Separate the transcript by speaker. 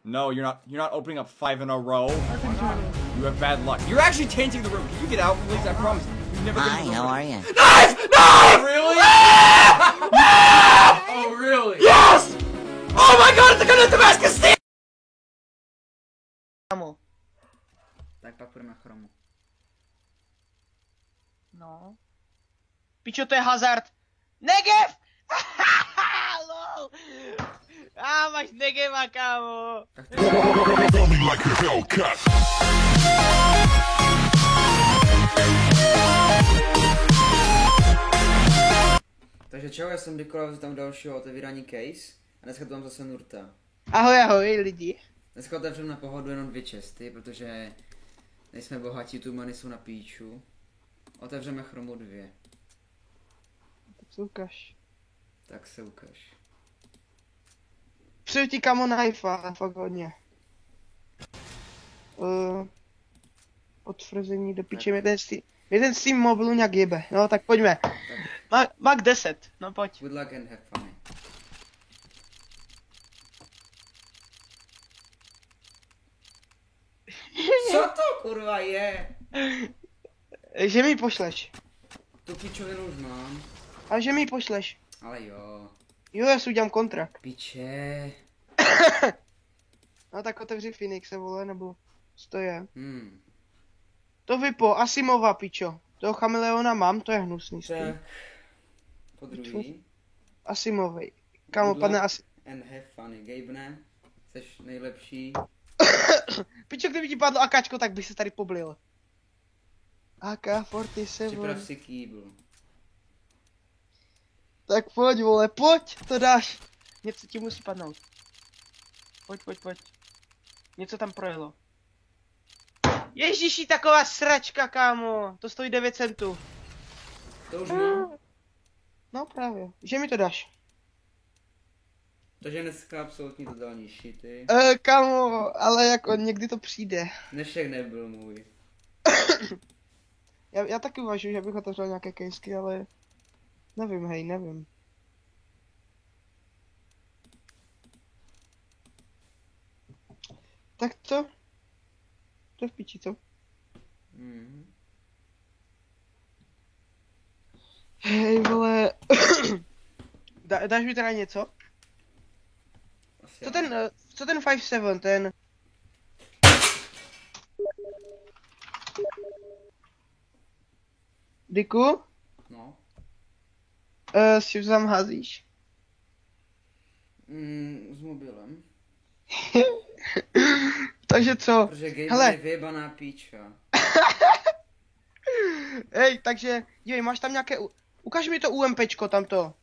Speaker 1: No, you're not. You're not opening up 5 in a row. You have bad luck. You're actually tainting the room. Can you get out, please? I promise. You've never
Speaker 2: Hi, how are you?
Speaker 1: Knife! Knife!
Speaker 3: Really? Oh, really?
Speaker 1: Yes! Oh my God! It's the gun of Damascus Steel!
Speaker 4: Chromu. Tak pak půjdeme na chromu. No. Pičo, to je hazard. Negev! Lol. Máš Negeva, kámo.
Speaker 5: Takže čau, já jsem Nikola, tam dalšího otevírání case a dneska tu mám zase Nurta.
Speaker 4: Ahoj lidi.
Speaker 5: Dneska otevřeme na pohodu jenom 2 česty, protože nejsme bohatí, tu money jsou na píču. Otevřeme chromu 2.
Speaker 4: Tak se ukaž.
Speaker 5: Tak se ukaž.
Speaker 4: Přeju ti kamo knife, fakt hodně. Potvrzení do piče, mě ten Steam mobilu nějak jebe, no tak pojďme. Mac 10, no pojď.
Speaker 5: Good luck and have fun. Co to kurva je?
Speaker 4: Že mi ji pošleš.
Speaker 5: Tu pičovinu už mám.
Speaker 4: A že mi ji pošleš.
Speaker 5: Ale jo.
Speaker 4: Jo, já si udělám kontrakt.
Speaker 5: Piče.
Speaker 4: No tak otevři Phoenixe, vole, nebo co to je? To vypo, Asimova, pičo. Toho chameleona mám, to je hnusný skin.
Speaker 5: Tak. Po druhý.
Speaker 4: Asimovej. Kámo, padne asi...
Speaker 5: And have fun, Gabene. Jseš nejlepší.
Speaker 4: Pičo, kdyby ti padlo AKčko, tak bych se tady poblil. AK-47.
Speaker 5: Připrav si kýbl.
Speaker 4: Tak pojď, vole, pojď, to dáš. Něco ti musí padnout. Pojď. Něco tam projelo. Ježiši, taková sračka, kámo. To stojí 9 centů.
Speaker 5: To už mám.
Speaker 4: No právě, že mi to dáš.
Speaker 5: Takže dneska absolutní totální shity.
Speaker 4: Kámo, ale jako někdy to přijde.
Speaker 5: Dnešek nebyl můj.
Speaker 4: Já taky uvažuji, že bych otevřel nějaké kejsky, ale... Nevím. Tak co? To je v piči, co? Hej, vole... Dáš mi teda něco? Co ten 5-7, ten... Diku?
Speaker 5: No.
Speaker 4: S čím tam házíš?
Speaker 5: S mobilem.
Speaker 4: Takže co?
Speaker 5: Protože Gabe
Speaker 4: Hele.
Speaker 5: je vyjebaná píča.
Speaker 4: Hej, takže, dívej, máš tam nějaké... Ukaž mi to UMPčko tamto.